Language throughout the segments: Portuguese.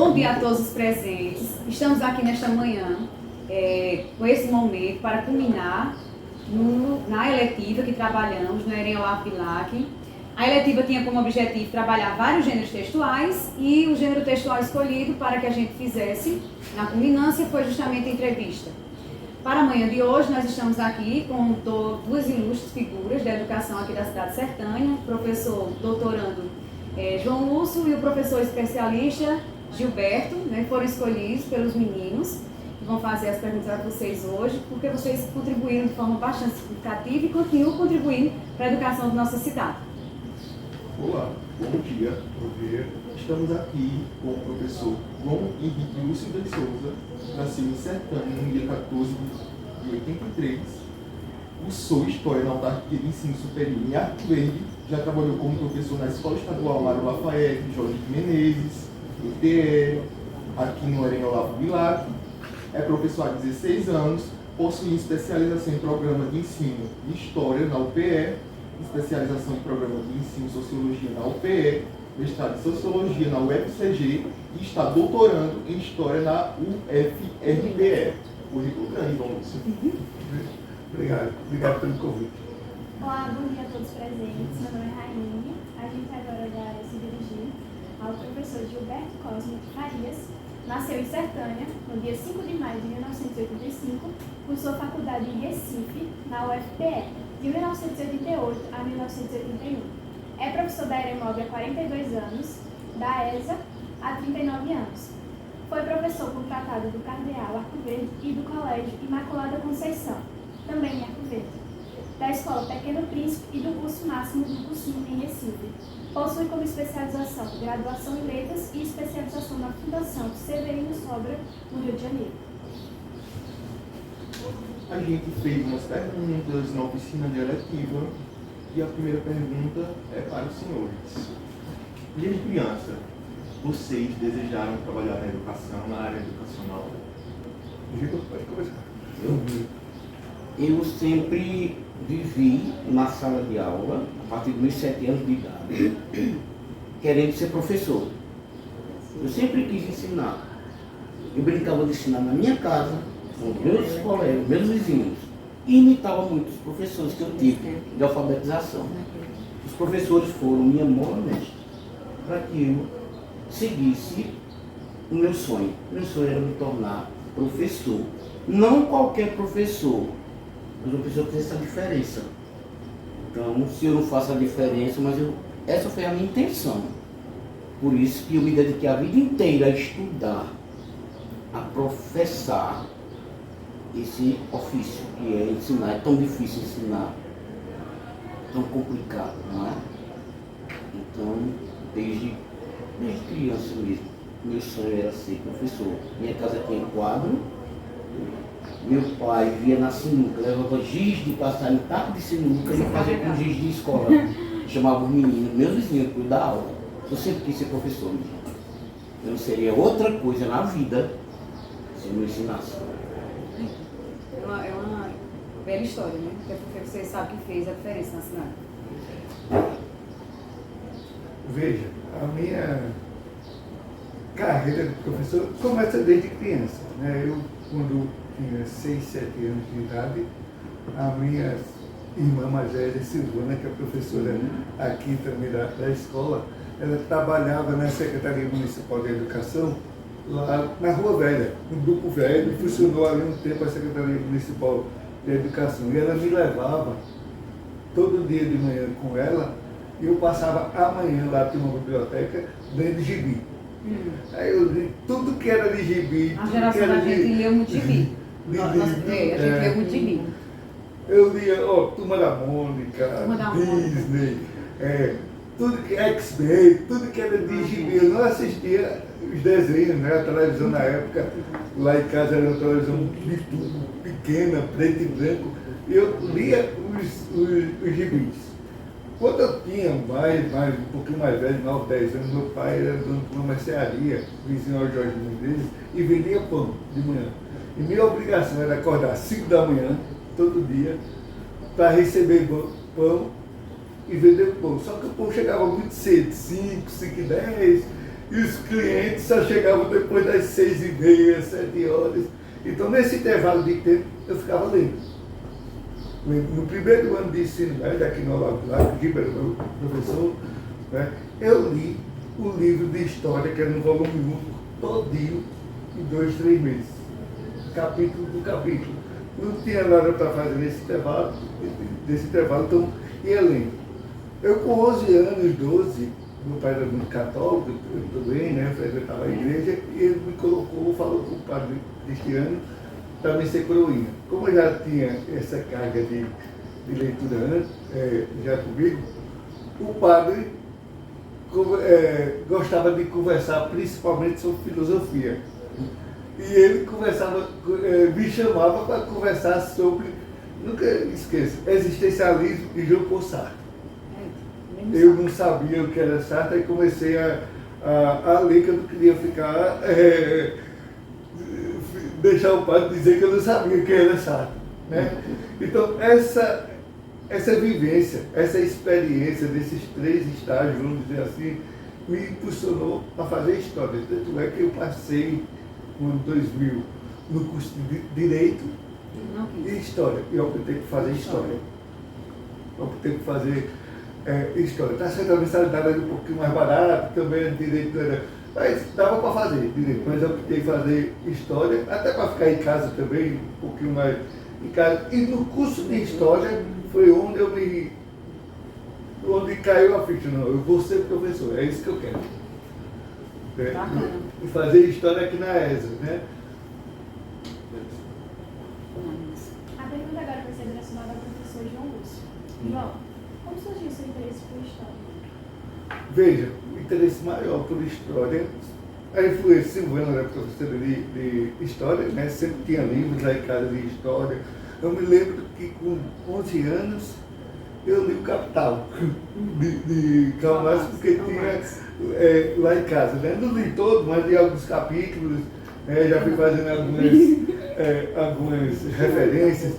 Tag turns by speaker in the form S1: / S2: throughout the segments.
S1: Bom dia a todos os presentes. Estamos aqui nesta manhã, com esse momento, para culminar na eletiva que trabalhamos no EREM Olavo Bilac. A eletiva tinha como objetivo trabalhar vários gêneros textuais e o gênero textual escolhido para que a gente fizesse na culminância foi justamente a entrevista. Para a manhã de hoje, nós estamos aqui com duas ilustres figuras da educação aqui da cidade sertânia, o professor doutorando João Lúcio e o professor especialista Gilberto, foram escolhidos pelos meninos, que vão fazer as perguntas a vocês hoje, porque vocês contribuíram de forma bastante significativa e continuam contribuindo para a educação da nossa cidade.
S2: Olá, bom dia. Estamos aqui com o professor João Henrique Lúcio de Souza, nasceu em Sertânia no dia 14 de 83. Cursou História na Autarquia de Ensino Superior em Arco Verde, já trabalhou como professor na Escola Estadual Mário Lafayette, Jorge de Menezes, ETE, aqui no EREM Olavo Bilac. É professor há 16 anos, possui especialização em programa de ensino de História na UPE, especialização em programa de ensino Sociologia na UPE, mestrado em Sociologia na UFCG e está doutorando em História na UFRPE. Currículo grande, João Lúcio.
S3: Obrigado pelo convite.
S4: Olá, bom dia a todos presentes. Meu nome é Raine. A gente agora vai se dirigir ao professor Gilberto Cosme Farias. Nasceu em Sertânia, no dia 5 de maio de 1985, cursou faculdade em Recife, na UFPE, de 1988 a 1981. É professor da EREMOB há 42 anos, da ESA há 39 anos. Foi professor contratado do Cardeal Arco Verde e do Colégio Imaculada Conceição, também em Arco Verde, da Escola Pequeno Príncipe e do curso máximo do cursinho em Recife. Possui como especialização graduação em letras e especialização na Fundação Severino Sobra, no Rio de Janeiro.
S2: A gente fez umas perguntas na oficina de eletiva e a primeira pergunta é para os senhores. Desde criança, vocês desejaram trabalhar na educação, na área educacional?
S3: Vitor, pode começar.
S5: Eu sempre vivi na sala de aula, a partir dos meus 7 anos de idade, querendo ser professor. Eu sempre quis ensinar. Eu brincava de ensinar na minha casa, com meus colegas, meus vizinhos, e imitava muito os professores que eu tive de alfabetização. Os professores foram minha mola mestre para que eu seguisse o meu sonho. Meu sonho era me tornar professor. Não qualquer professor, mas uma pessoa que fizesse a diferença. Então, se eu não faço a diferença, essa foi a minha intenção. Por isso que eu me dediquei a vida inteira a estudar, a professar esse ofício que é ensinar. É tão difícil ensinar, tão complicado, não é? Então, desde criança mesmo, meu sonho era ser professor. Minha casa tinha quadro. Meu pai via na sinuca, levava giz de passarinho, taco de sinuca e fazia com giz de escola. Chamava os meninos, meus vizinhos, para dar aula. Eu sempre quis ser professor mesmo. Eu não seria outra coisa na vida se eu não ensinasse.
S1: É uma bela história, né? Até porque você sabe que fez a diferença na cidade.
S3: Veja, a minha carreira de professor começa desde criança, né? Eu, quando tinha 6, 7 anos de idade, a minha irmã mais velha, Silvana, que é professora aqui também da escola, ela trabalhava na Secretaria Municipal de Educação, lá na Rua Velha, no Grupo Velho, funcionou ali um tempo a Secretaria Municipal de Educação. E ela me levava todo dia de manhã com ela, e eu passava a manhã lá, tinha uma biblioteca, lendo gibi. Aí eu li tudo que era de gibi.
S1: A geração da gente leu muito gibi. A gente leu muito gibi.
S3: Eu lia, Turma da Mônica, Disney, tudo que X-Men, tudo que era de gibi. Eu não assistia os desenhos, né? A televisão na época, lá em casa era uma televisão pequena, preto e branco. E eu lia os gibis. Quando eu tinha um pouquinho mais velho, 9, 10 anos, meu pai era dono de uma mercearia, vizinho ao Jorge Menezes, e vendia pão de manhã. E minha obrigação era acordar às 5 da manhã, todo dia, para receber pão e vender pão. Só que o pão chegava muito cedo, 5, 5 e 10, e os clientes só chegavam depois das 6h30, 7 horas. Então, nesse intervalo de tempo, eu ficava lendo. No primeiro ano de ensino médio, aqui no Olavo Bilac, que era meu professor, né, eu li o livro de história, que era um volume único, todinho, em 2, 3 meses. Capítulo por capítulo. Não tinha nada para fazer nesse intervalo, então ia lendo. Eu com 11 anos, 12, meu pai era muito católico, eu também, né, frequentava a igreja, e ele me colocou, falou com o padre Cristiano, para me ser coroinha. Como eu já tinha essa carga de leitura antes, já comigo, o padre gostava de conversar principalmente sobre filosofia. E ele me chamava para conversar sobre, nunca esqueço, existencialismo e Jean Paul Sartre. Eu não sabia o que era Sartre, aí comecei a ler, que eu não queria ficar, deixar o padre dizer que eu não sabia o que era Sartre. Né? Então, essa vivência, essa experiência desses 3 estágios, vamos dizer assim, me impulsionou a fazer história. Tanto é que eu passei no ano 2000 no curso de Direito e História. E eu optei por fazer História. História. Está sendo a mensalidade um pouquinho mais barato, também Direito era... Mas dava para fazer Direito, mas eu optei por fazer História, até para ficar em casa também, um pouquinho mais em casa. E no curso de História foi onde onde caiu a ficha. Não, eu vou ser professor, é isso que eu quero. E fazer História aqui na ESA, né?
S4: A pergunta agora vai ser direcionada ao professor João Lúcio. João, como surgiu seu interesse por História?
S3: Veja, o interesse maior por História, a influência, Silvana era professora de História, né? Sempre tinha livros lá em casa de História. Eu me lembro que com 11 anos eu li o Capital de Karl Marx, porque tinha lá em casa. Né? Não li todo, mas li alguns capítulos, já fui fazendo algumas referências.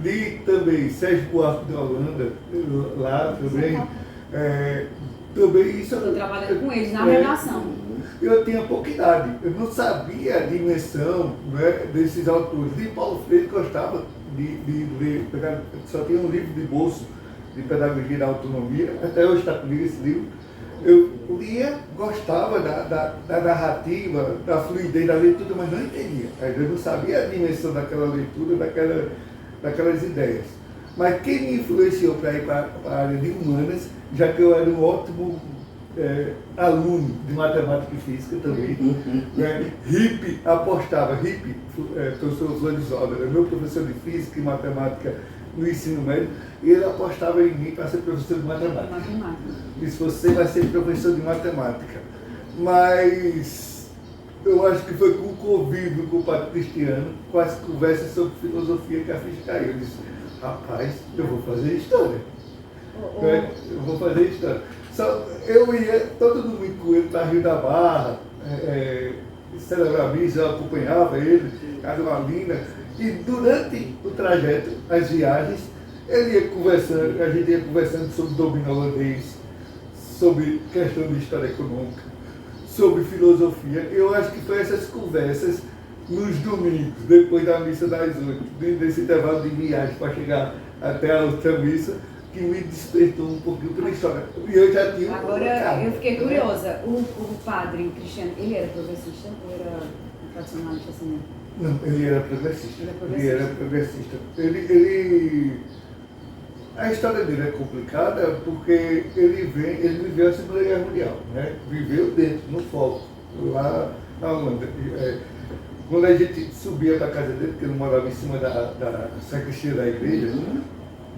S3: Li também Sérgio Buarque de Holanda, lá também. Também isso.
S1: Estou trabalhando com eles na redação.
S3: Eu tinha pouca idade, eu não sabia a dimensão, né, desses autores. De Paulo Freire gostava de ler, só tinha um livro de bolso de Pedagogia da Autonomia, até hoje está comigo esse livro. Eu lia, gostava da narrativa, da fluidez da leitura, mas não entendia. Eu não sabia a dimensão daquela leitura, daquelas ideias. Mas quem me influenciou para ir para a área de humanas, já que eu era um ótimo aluno de matemática e física também, né? Professor Florizola, era meu professor de física e matemática no ensino médio, e ele apostava em mim para ser professor de matemática. Disse, você vai ser professor de matemática. Mas eu acho que foi com o convívio com o padre Cristiano, com as conversas sobre filosofia, que a ficha caiu. Eu disse, rapaz, eu vou fazer história. Eu vou fazer história. Eu ia todo domingo com ele para Rio da Barra, celebrar a missa, eu acompanhava ele, Carolina, e durante o trajeto, as viagens, ele ia conversando, a gente ia conversando sobre domínio holandês, sobre questão de história econômica, sobre filosofia. Eu acho que foi essas conversas nos domingos, depois da missa das 8, desse intervalo de viagem para chegar até a outra missa, que me despertou um pouquinho pela história. E eu já tinha
S1: Agora, eu fiquei curiosa. O padre Cristiano, ele era progressista ou era tradicionalista assim?
S3: Não, ele era progressista. Ele era progressista. A história dele é complicada porque ele viveu a Segunda Guerra Mundial, né? Viveu dentro, no foco, lá na Holanda. Quando a gente subia para a casa dele, porque ele morava em cima da sacristia da igreja,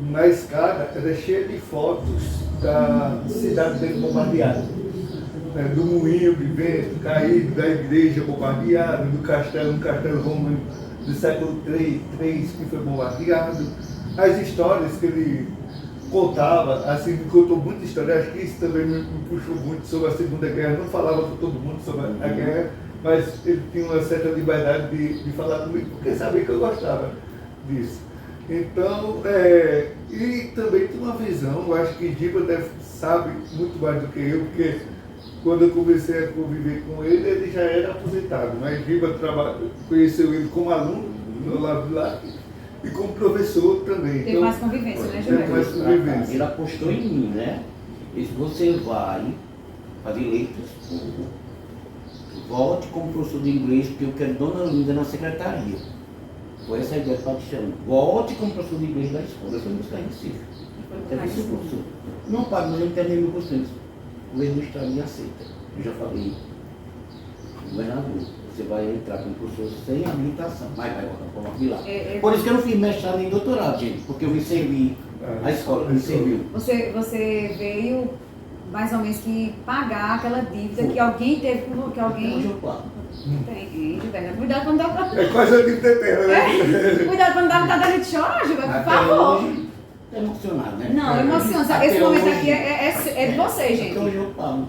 S3: na escada era cheia de fotos da cidade dele bombardeada, né? Do moinho de vento caído, da igreja bombardeada, do castelo, um castelo romano do século III que foi bombardeado. As histórias que ele contava, assim, me contou muita história, acho que isso também me puxou muito sobre a Segunda Guerra. Não falava com todo mundo sobre a guerra, mas ele tinha uma certa liberdade de falar comigo, porque sabia que eu gostava disso. Então, e também tem uma visão, eu acho que Giba sabe muito mais do que eu, porque quando eu comecei a conviver com ele, ele já era aposentado, mas Giba conheceu ele como aluno no Olavo Bilac e como professor também.
S1: Teve mais convivência, né,
S3: Teve mais
S1: Gilberto?
S3: convivência.
S5: Ele apostou em mim, né? Ele disse, você vai fazer letras, volte como professor de inglês, porque eu quero Dona Linda na secretaria. Foi essa a ideia do Patriciano. Volte como professor de inglês da escola. Eu fui buscar em Recife. Eu disse, professor, não pago, mas eu não terminei meu curso. O governo do estado me aceita. Eu já falei, governador, você vai entrar como professor sem habilitação, mas vai voltar para o Olavo Bilac. Por isso que eu não fiz mestrado nem doutorado, gente, porque eu me servi, a escola me serviu.
S1: Você veio mais ou menos que pagar aquela dívida que alguém teve com que alguém.
S5: Hoje eu pago.
S1: Tem, Gilberto. Cuidado quando dá pra.
S3: É quase a dívida eterna, né?
S1: Cuidado quando dá vontade de chorar, Gilberto, por
S5: Até
S1: favor.
S5: hoje, tá emocionado, né?
S1: Não, emociona.
S5: Até
S1: Esse momento
S5: hoje.
S1: aqui é de vocês, gente.
S5: Até hoje eu pago.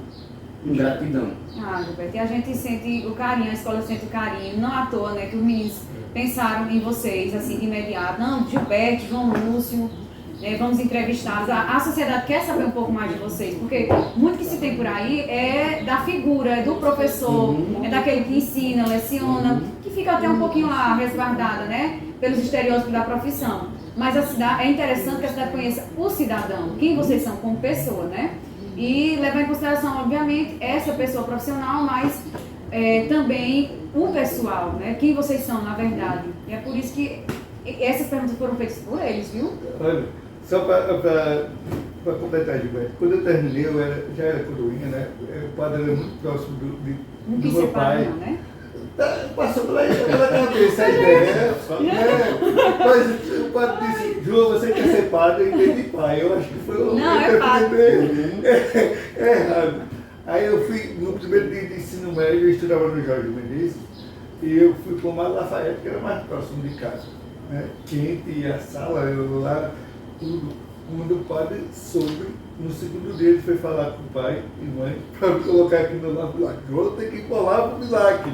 S5: Ingratidão.
S1: Ah, Gilberto, e a gente sente o carinho, a escola sente o carinho, não à toa, né, que os meninos pensaram em vocês, assim, de imediato. Não, Gilberto, João Lúcio, vamos entrevistá-los. A sociedade quer saber um pouco mais de vocês, porque muito que se tem por aí é da figura, é do professor, é daquele que ensina, leciona, que fica até um pouquinho lá resguardada, né, pelos estereótipos da profissão. Mas a cidade, é interessante que a cidade conheça o cidadão, quem vocês são como pessoa, né? E levar em consideração, obviamente, essa pessoa profissional, mas também o pessoal, né? Quem vocês são, na verdade. E é por isso que essas perguntas foram feitas por eles, viu?
S3: Olha, só para completar, Gilberto, quando eu terminei, já era coroinha, né? O padre era muito próximo
S1: Não
S3: do
S1: quis
S3: meu
S1: ser padre,
S3: pai.
S1: não, né?
S3: Passou pela cabeça a ideia, né? Mas o padre disse, João, você quer ser padre? Eu entendi pai. Eu acho que foi o
S1: Não, é padre.
S3: É errado. Aí eu fui, no primeiro dia de ensino médio, eu estudava no Jorge Menezes, e eu fui para o Mar Lafayette, que era mais próximo de casa. Né? Quente, e a sala, eu lá, tudo. Quando o padre soube, no segundo dia ele foi falar com o pai e mãe para me colocar aqui no Olavo Bilac. Eu tenho que ir para o Olavo Bilac.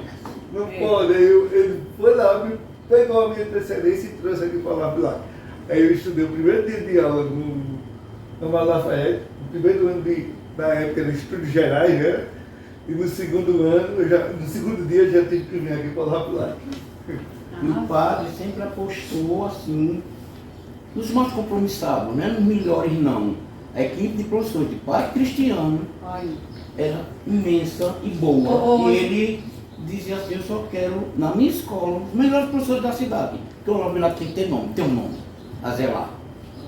S3: Não pode. Aí ele foi lá, me pegou a minha antecedência e trouxe aqui para o Olavo Bilac. Aí eu estudei o primeiro dia de aula no Mar Lafayette, o primeiro ano da época de estudos gerais, né? E no segundo ano, no segundo dia eu já tive que vir aqui para o Olavo Bilac.
S5: E o padre sempre apostou assim, nos mais compromissados, né? Nos melhores não. A equipe de professores de Padre Cristiano era imensa e boa. E ele dizia assim, eu só quero, na minha escola, os melhores professores da cidade. Porque o Olavo Bilac tem que ter nome, tem um nome a zelar.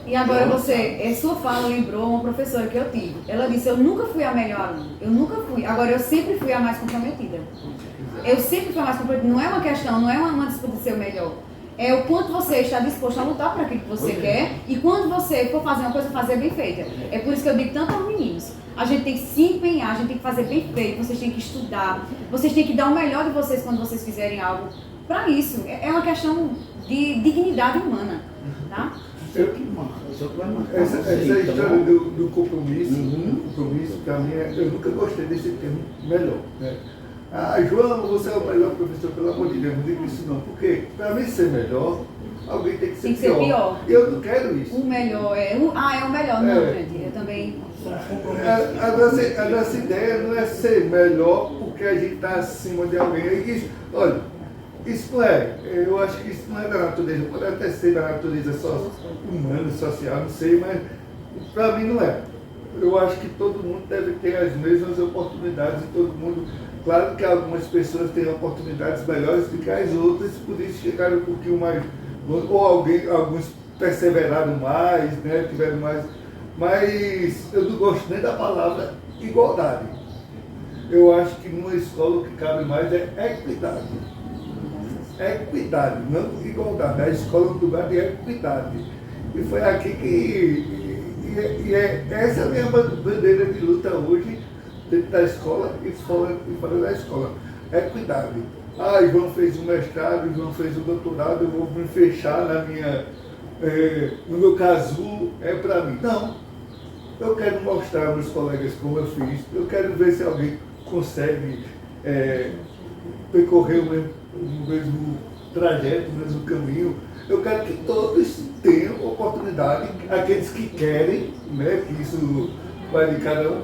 S1: E agora você, sua fala lembrou uma professora que eu tive. Ela disse, eu nunca fui a melhor aluna, eu nunca fui, agora eu sempre fui a mais comprometida. Eu sempre fui a mais comprometida, não é uma questão, não é uma disputa de ser o melhor. É o quanto você está disposto a lutar por aquilo que você quer e quando você for fazer uma coisa, fazer bem feita. É por isso que eu digo tanto aos meninos. A gente tem que se empenhar, a gente tem que fazer bem feito, vocês têm que estudar, vocês têm que dar o melhor de vocês quando vocês fizerem algo. Para isso, é uma questão de dignidade humana, tá?
S5: Isso é o que vai marcar.
S3: Essa
S5: vocês, tá
S3: história
S5: bom?
S3: do compromisso, para mim, eu nunca gostei desse termo melhor. Né? Ah, João, você é o melhor professor, pelo amor de Deus, não digo isso não, porque para mim ser melhor, alguém tem que ser pior. Eu não quero isso.
S1: O melhor é o melhor, não, gente. Eu também.
S3: A nossa ideia não é ser melhor porque a gente está acima de alguém. Olha, isso não é, eu acho que isso não é da natureza, pode até ser da natureza humana, social, não sei, mas para mim não é. Eu acho que todo mundo deve ter as mesmas oportunidades e todo mundo, claro que algumas pessoas têm oportunidades melhores do que as outras, por isso chegaram um pouquinho mais, ou alguns perseveraram mais, né, tiveram mais, mas eu não gosto nem da palavra igualdade. Eu acho que numa escola o que cabe mais é equidade. Equidade, não igualdade. A escola é um lugar de equidade. E foi aqui que... essa é a minha bandeira de luta hoje, dentro da escola e fora da escola. Equidade. Ah, João fez um mestrado, João fez um doutorado, eu vou me fechar no meu casulo, é para mim. Não. Eu quero mostrar aos meus colegas como eu fiz. Eu quero ver se alguém consegue percorrer o mesmo trajeto, o mesmo caminho. Eu quero que todos tenham oportunidade, aqueles que querem, né, que isso vai de cada um,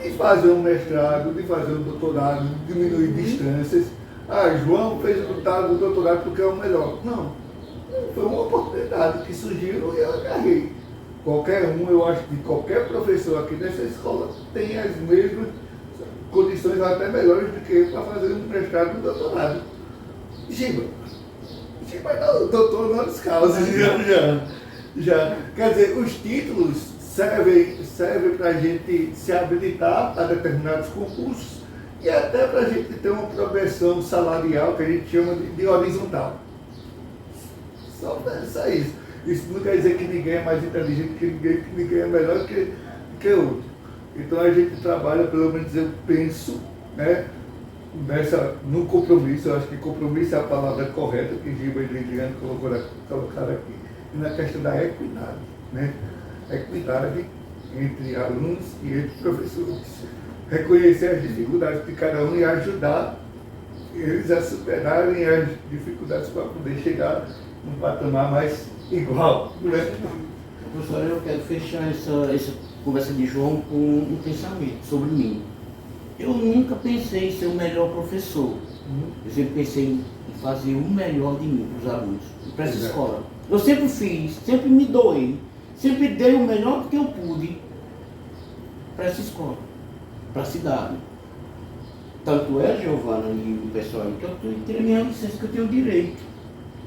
S3: de fazer um mestrado, de fazer um doutorado, de diminuir distâncias. Ah, João fez o doutorado porque é o melhor. Não. Foi uma oportunidade que surgiu e eu agarrei. Qualquer um, eu acho que qualquer professor aqui dessa escola tem as mesmas condições, até melhores do que eu, para fazer um mestrado e um doutorado. Giba é doutor honoris causa, já. Quer dizer, os títulos servem para a gente se habilitar a determinados concursos e até para a gente ter uma progressão salarial que a gente chama de horizontal. Só isso. Isso não quer dizer que ninguém é mais inteligente que ninguém é melhor que outro. Então a gente trabalha, pelo menos eu penso, né, no compromisso. Eu acho que compromisso é a palavra correta que Giba e Liliane colocaram aqui. E na questão da equidade, né? Equidade entre alunos e entre professores. Reconhecer as dificuldades de cada um e ajudar eles a superarem as dificuldades para poder chegar num patamar mais igual, né?
S5: Professor, eu quero fechar essa conversa de João com um pensamento sobre mim. Eu nunca pensei em ser o melhor professor. Eu sempre pensei em fazer o melhor de mim para os alunos, para essa escola. Eu sempre fiz, sempre me doei, sempre dei o melhor que eu pude para essa escola, para a cidade. Tanto é, Giovana e o pessoal aí, que eu tenho a minha licença, que eu tenho direito.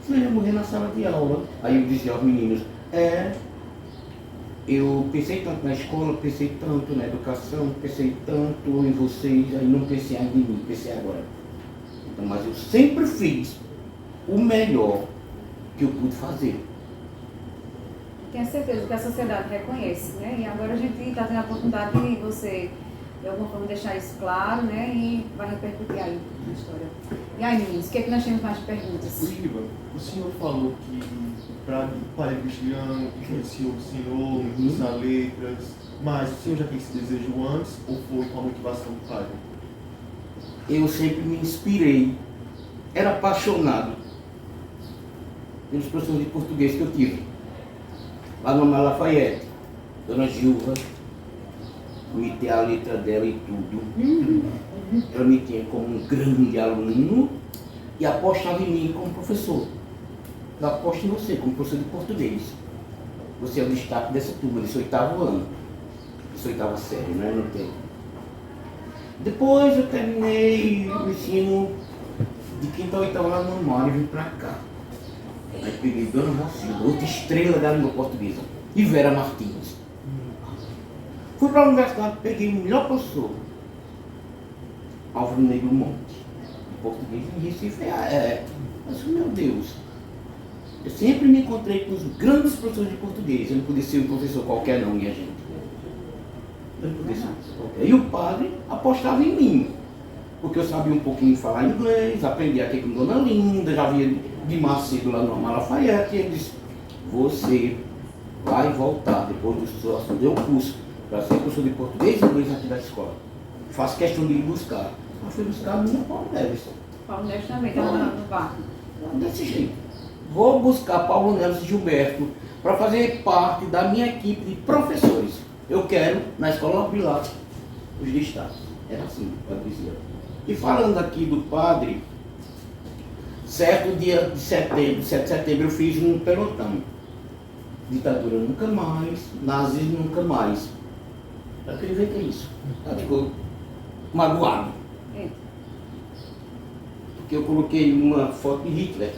S5: Senão eu ia morrer na sala de aula. Aí eu dizia aos meninos, eu pensei tanto na escola, pensei tanto na educação, pensei tanto em vocês, aí não pensei ainda em mim, pensei agora. Então, mas eu sempre fiz o melhor que eu pude fazer.
S1: Tenho certeza que a sociedade reconhece, né? E agora a gente está tendo a oportunidade de você, de alguma forma, deixar isso claro, né? E vai repercutir aí na história. E aí, meninos, o que é que nós temos mais de perguntas?
S2: Giba, o senhor falou que o padre Cristiano influenciou o senhor em cursar letras, mas o senhor já tinha esse desejo antes ou foi com a motivação do padre?
S5: Eu sempre me inspirei, era apaixonado pelos professores de português que eu tive. Lá no Lafayette, Dona Gilva, me ter a letra dela e tudo. Ela me tinha como um grande aluno e apostava em mim como professor. Eu aposto em você como professor de português. Você é o destaque dessa turma, desse 8º ano. Desse 8ª série, né? Não tem. Depois eu terminei o ensino de 5º a 8º ano normal e vim pra cá. Aí peguei Dona Rocilda, outra estrela da língua portuguesa, e Vera Martins. Fui para a universidade, peguei o melhor professor, Álvaro Negro Monte, de português em Recife. Mas, meu Deus, eu sempre me encontrei com os grandes professores de português. Eu não podia ser um professor qualquer não, minha gente. Eu não podia ser um professor qualquer. E o padre apostava em mim, porque eu sabia um pouquinho falar inglês, aprendi aqui com Dona Linda, já via de Macedo lá no Lafayette, e ele disse, você vai voltar depois do seu fazer o curso para ser professor de português e inglês aqui da escola. Faço questão de ir buscar. Eu fui buscar a minha Paulo Neves.
S1: Paulo Neves também, está no barco.
S5: Desse jeito. Vou buscar Paulo Neves e Gilberto para fazer parte da minha equipe de professores. Eu quero, na escola Pilatos, os destaques. Era assim, o padre dizia. E falando aqui do padre, certo dia de setembro, 7 de setembro, eu fiz um pelotão. Ditadura nunca mais, nazismo nunca mais. Eu queria ver o que é isso. Ela ficou magoado. Porque eu coloquei uma foto de Hitler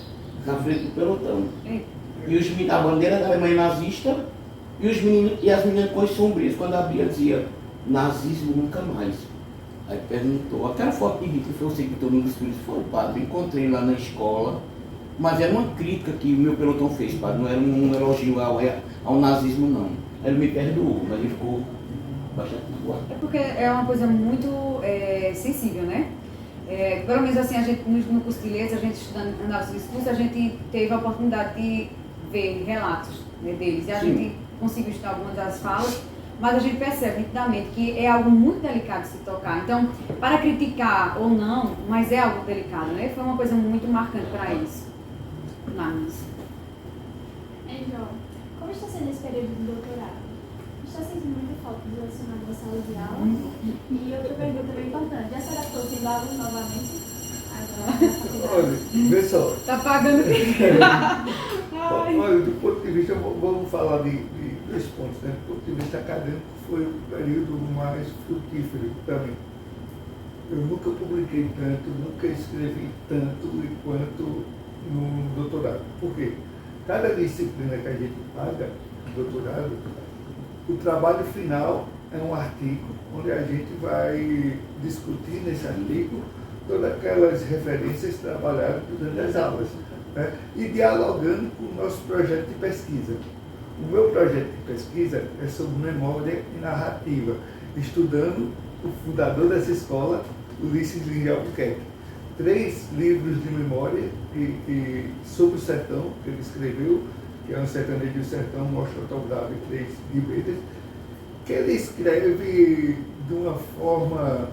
S5: na frente do pelotão. E a bandeira da Alemanha nazista e as meninas com as sombrias. Quando abria, dizia nazismo nunca mais. Aí perguntou, aquela foto de Hitler foi você que botou no discurso? Foi, padre, encontrei lá na escola, mas era uma crítica que o meu pelotão fez, padre, não era um elogio ao nazismo, não. Ele me perdoou, mas ele ficou bastante magoado.
S1: É porque é uma coisa muito sensível, né? Pelo menos assim, a gente, no curso de letras, a gente estudando análise do discurso, a gente teve a oportunidade de ver relatos, né, deles, e a gente conseguiu estudar algumas das falas, mas a gente percebe nitidamente que é algo muito delicado de se tocar. Então, para criticar ou não, mas é algo delicado, né? Foi uma coisa muito marcante para eles.
S4: João, como está sendo esse período do doutorado? está sentindo muita falta do lecionário na sala de aula? E outra pergunta bem importante, já se adaptou sendo aluno novamente? Agora, na faculdade?
S3: Olha, vê só.
S1: Tá pagando
S3: Olha, do ponto de vista, vamos falar de dois pontos, né? Do ponto de vista acadêmico, foi o período mais frutífero para mim. Eu nunca publiquei tanto, nunca escrevi tanto quanto no doutorado. Por quê? Cada disciplina que a gente paga no doutorado, o trabalho final é um artigo onde a gente vai discutir nesse artigo todas aquelas referências trabalhadas durante as aulas, né? E dialogando com o nosso projeto de pesquisa. O meu projeto de pesquisa é sobre memória e narrativa, estudando o fundador dessa escola, Ulisses Lins de Albuquerque. 3 livros de memória sobre o sertão que ele escreveu, que é um sertanejo do sertão, mostra autografo e 3 livretas, que ele escreve de uma forma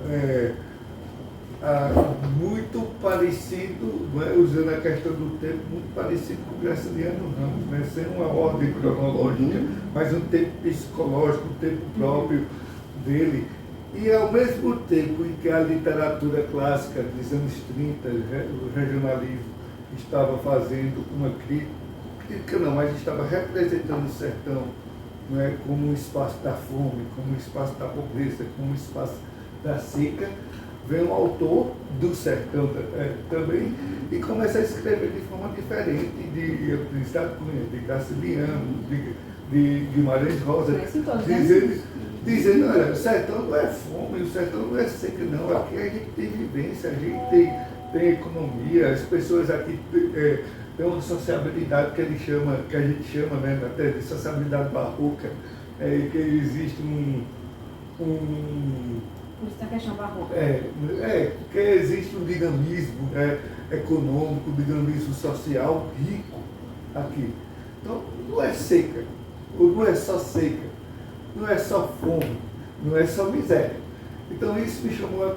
S3: muito parecido, né, usando a questão do tempo, muito parecido com o Graciliano Ramos, né, sem uma ordem cronológica, mas um tempo psicológico, um tempo próprio dele. E ao mesmo tempo em que a literatura clássica dos anos 30, o regionalismo, estava fazendo uma crítica, não, mas estava representando o sertão, não é, como um espaço da fome, como um espaço da pobreza, como um espaço da seca, vem um autor do sertão também e começa a escrever de forma diferente de Euclides da Cunha, de Graciliano, de Guimarães Rosa, dizendo, olha, o sertão não é fome, o sertão não é seca, não. Aqui a gente tem vivência, a gente tem economia, as pessoas aqui têm uma sociabilidade que a gente chama, né, até de sociabilidade barroca, que existe
S1: Por isso a questão barroca.
S3: Que existe um dinamismo econômico, um dinamismo social rico aqui. Então, não é seca, ou não é só seca, não é só fome, não é só miséria. Então isso me chamou a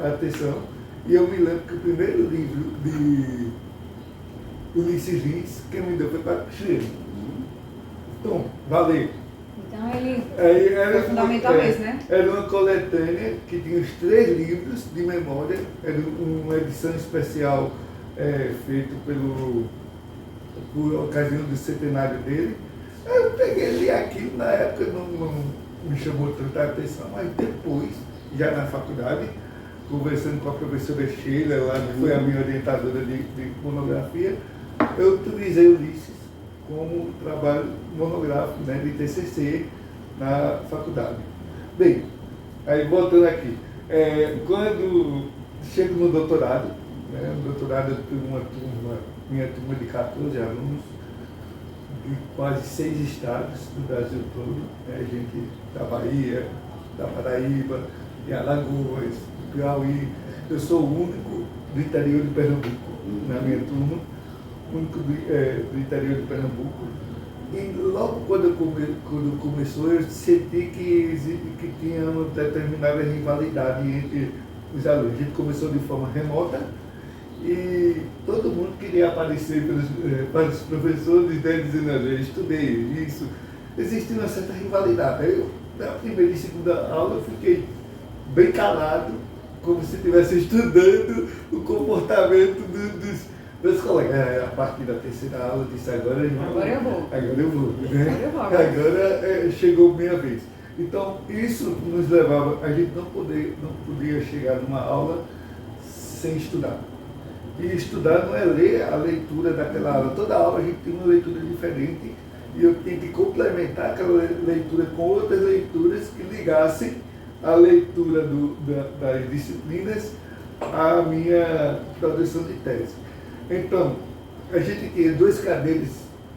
S3: atenção e eu me lembro que o primeiro livro de Ulisses Lins, quem me deu foi para Chile. Então, valeu.
S1: Então ele foi fundamental mesmo, né?
S3: Era uma coletânea que tinha os 3 livros de memória, era uma edição especial feita por ocasião do centenário dele. Eu peguei li aquilo, na época não me chamou tanta atenção, mas depois, já na faculdade, conversando com a professora Sheila, lá, que foi a minha orientadora de monografia, eu utilizei Ulisses como trabalho monográfico, né, de TCC na faculdade. Bem, aí voltando aqui, quando chego no doutorado, né, no doutorado eu tive minha turma de 14 alunos, de quase 6 estados do Brasil todo, né, gente da Bahia, da Paraíba, de Alagoas, do Piauí. Eu sou o único do interior de Pernambuco na minha turma, único do interior de Pernambuco. E logo quando começou, eu senti que tinha uma determinada rivalidade entre os alunos. A gente começou de forma remota e todo mundo queria aparecer para os professores, né, dizendo, eu estudei isso. Existia uma certa rivalidade. Eu, na primeira e segunda aula, eu fiquei bem calado, como se estivesse estudando o comportamento dos colegas. A partir da terceira aula, eu disse, agora eu vou. Né? Agora chegou minha vez. Então, isso nos levava, a gente não podia chegar numa aula sem estudar. E estudar não é ler a leitura daquela aula. Toda aula a gente tem uma leitura diferente e eu tinha que complementar aquela leitura com outras leituras que ligassem a leitura das disciplinas à minha produção de tese. Então, a gente tinha 2 cadeiras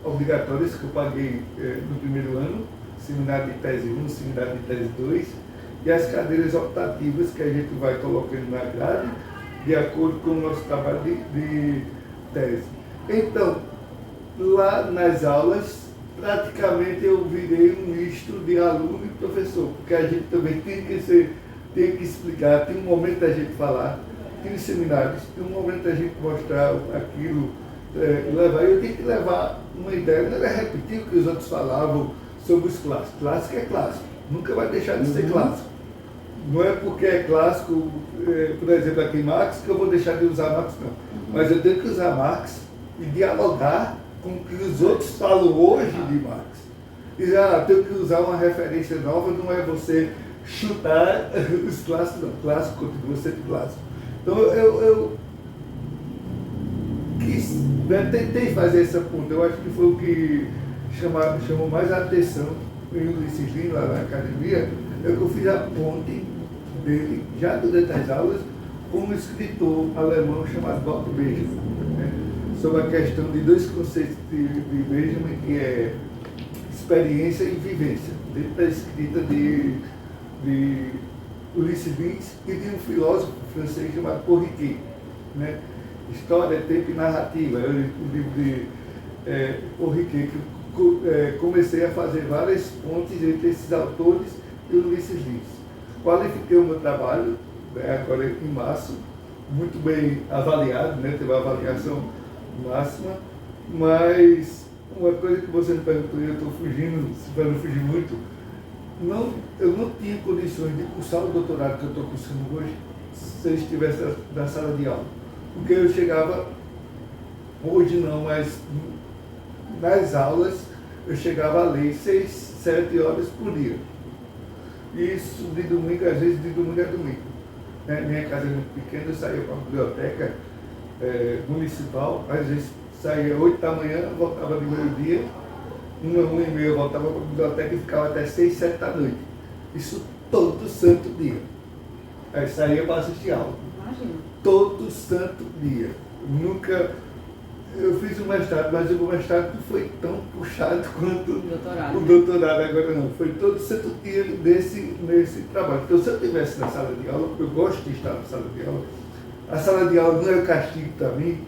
S3: obrigatórias que eu paguei no primeiro ano, seminário de tese 1, seminário de tese 2, e as cadeiras optativas que a gente vai colocando na grade, de acordo com o nosso trabalho de tese. Então, lá nas aulas, praticamente eu virei um misto de aluno e professor, porque a gente também tem que explicar, tem um momento da gente falar, tem os seminários, tem um momento da gente mostrar aquilo, levar. Eu tenho que levar uma ideia, não era repetir o que os outros falavam sobre os clássicos. Clássico é clássico, nunca vai deixar de ser clássico. Não é porque é clássico, por exemplo, aqui em Marx, que eu vou deixar de usar Marx, não. Mas eu tenho que usar Marx e dialogar com o que os outros falam hoje de Marx. Dizer, tenho que usar uma referência nova, não é você chutar os clássicos, não. Clássico continua sendo clássico. Então eu tentei fazer essa ponta. Eu acho que foi o que chamou mais a atenção em Ulisses Lins, lá na academia, é que eu fiz a ponte dele, já durante as aulas, com um escritor alemão chamado Walter Benjamin, né, sobre a questão de dois conceitos de Benjamin, que é experiência e vivência, dentro da escrita de Ulisses Lins e de um filósofo francês chamado Paul Ricoeur, né? História, Tempo e Narrativa, é o livro de Paul Ricoeur, que comecei a fazer várias pontes entre esses autores e Ulisses Lins. Qualifiquei o meu trabalho, agora em março, muito bem avaliado, né? Teve a avaliação máxima, mas uma coisa que você me perguntou e eu estou fugindo, para não fugir muito, eu não tinha condições de cursar o doutorado que eu estou cursando hoje se eu estivesse na sala de aula. Porque eu chegava, hoje não, mas nas aulas eu chegava a ler 6, 7 horas por dia. Isso de domingo, às vezes de domingo a domingo. Minha casa é muito pequena, eu saía para a biblioteca municipal, às vezes saía 8 da manhã, voltava de meio-dia, 1h30 eu voltava para a biblioteca e ficava até 6, 7 da noite. Isso todo santo dia. Aí saía para assistir aula.
S1: Imagina.
S3: Todo santo dia. Nunca. Eu fiz o mestrado, mas o mestrado não foi tão puxado quanto o doutorado agora não. Foi todo santo dia nesse trabalho. Então, se eu estivesse na sala de aula, eu gosto de estar na sala de aula, a sala de aula não é o castigo para mim,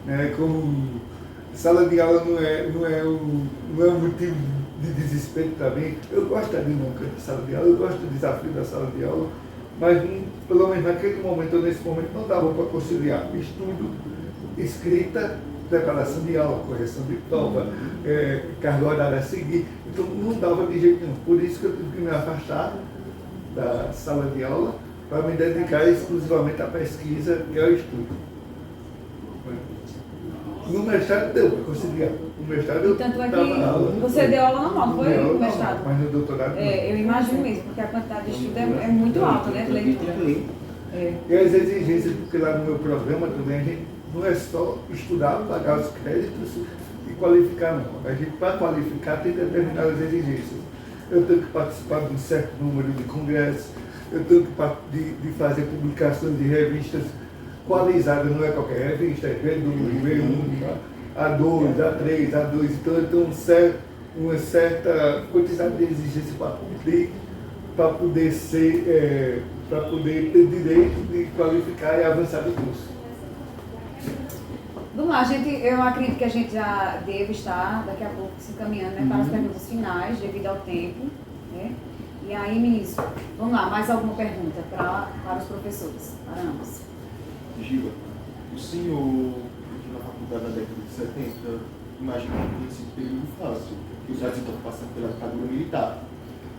S3: né? Como sala de aula não é um motivo de desespero para mim. Eu gosto da dinâmica da sala de aula, eu gosto do desafio da sala de aula, mas pelo menos naquele momento ou nesse momento não dava para conciliar estudo, escrita, preparação de aula, correção de prova, carga horária a seguir. Então não dava de jeito nenhum. Por isso que eu tive que me afastar da sala de aula para me dedicar exclusivamente à pesquisa e ao estudo. No mestrado deu para conciliar. No mestrado eu
S1: Tanto é
S3: dava aula.
S1: que você deu aula normal, foi no mestrado?
S3: Mas no doutorado não.
S1: Eu imagino mesmo, porque a quantidade de estudo é muito alta, né, de leitura.
S3: E as exigências, porque lá no meu programa também a gente não é só estudar, pagar os créditos e qualificar, não. A gente, para qualificar, tem determinadas exigências. Eu tenho que participar de um certo número de congressos, eu tenho que de fazer publicações de revistas qualizadas, não é qualquer revista, é V2, V1, A2, A3, A2, então eu tenho uma certa quantidade de exigências para poder ter direito de qualificar e avançar de curso.
S1: Vamos lá, eu acredito que a gente já deve estar daqui a pouco se encaminhando, né, para as perguntas finais, devido ao tempo, né? E aí, ministro, vamos lá, mais alguma pergunta para os professores, para ambos?
S2: Giva, o senhor, na faculdade da década de 70, imagina que tinha sido período fácil, que os jovens estão passando pela ditadura militar.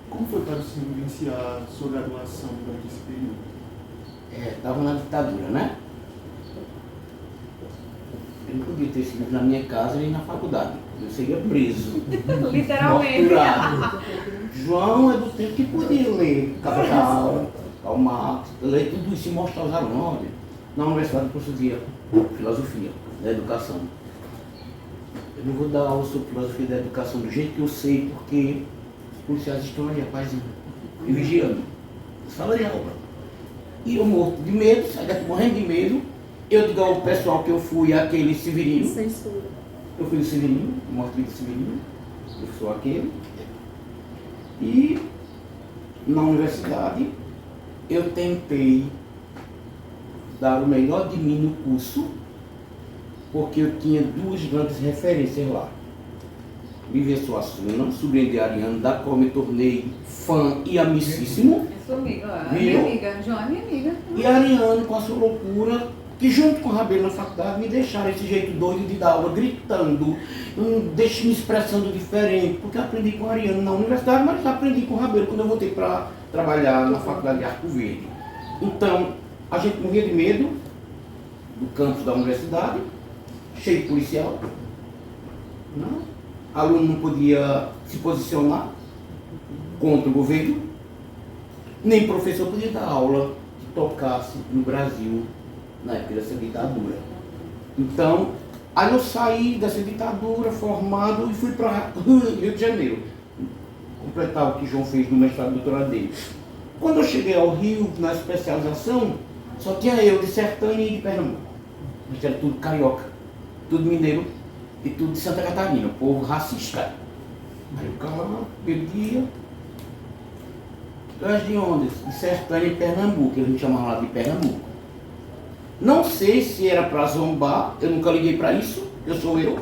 S2: Como foi para o senhor vivenciar sua graduação durante esse período?
S5: Estava na ditadura, né? Eu não podia ter sido na minha casa nem na faculdade. Eu seria preso.
S1: Literalmente.
S5: Torturado. João é do tempo que podia ler Capital, Karl Marx, ler tudo isso e mostrar os alunos. Olha, na universidade eu professoria filosofia da educação. Eu não vou dar aula sobre filosofia da educação do jeito que eu sei, porque os policiais estão ali, rapazinho, me vigiando. Sala de aula. E eu morto de medo, saí daqui morrendo de medo. Eu digo ao pessoal que eu fui aquele Severino.
S4: Censura.
S5: Eu fui o Severino, o morto de Severino. Eu sou aquele. E na universidade eu tentei dar o melhor de mim no curso, porque eu tinha duas grandes referências lá. Viver Suassuna, sobrinha de Ariano, da qual me tornei fã e amicíssimo.
S1: É sua amiga, minha amiga, João é minha amiga.
S5: E Ariano, com a sua loucura, que junto com o Rabelo na faculdade me deixaram esse jeito doido de dar aula, gritando, deixe me expressando diferente, porque eu aprendi com o Ariano na universidade, mas aprendi com o Rabelo quando eu voltei para trabalhar na faculdade de Arco Verde. Então, a gente morria de medo do campus da universidade, cheio de policial, né? Aluno não podia se posicionar contra o governo, nem professor podia dar aula que tocasse no Brasil na época dessa ditadura. Então, aí eu saí dessa ditadura formado e fui para Rio de Janeiro, completar o que João fez no mestrado e doutorado dele. Quando eu cheguei ao Rio, na especialização, só tinha eu de Sertânia e de Pernambuco. Mas era tudo carioca, tudo mineiro e tudo de Santa Catarina, povo racista. Aí o cara pedia. Tu és de onde? De Sertânia e Pernambuco, eles me chamavam lá de Pernambuco. Não sei se era para zombar, eu nunca liguei para isso, eu sou eu.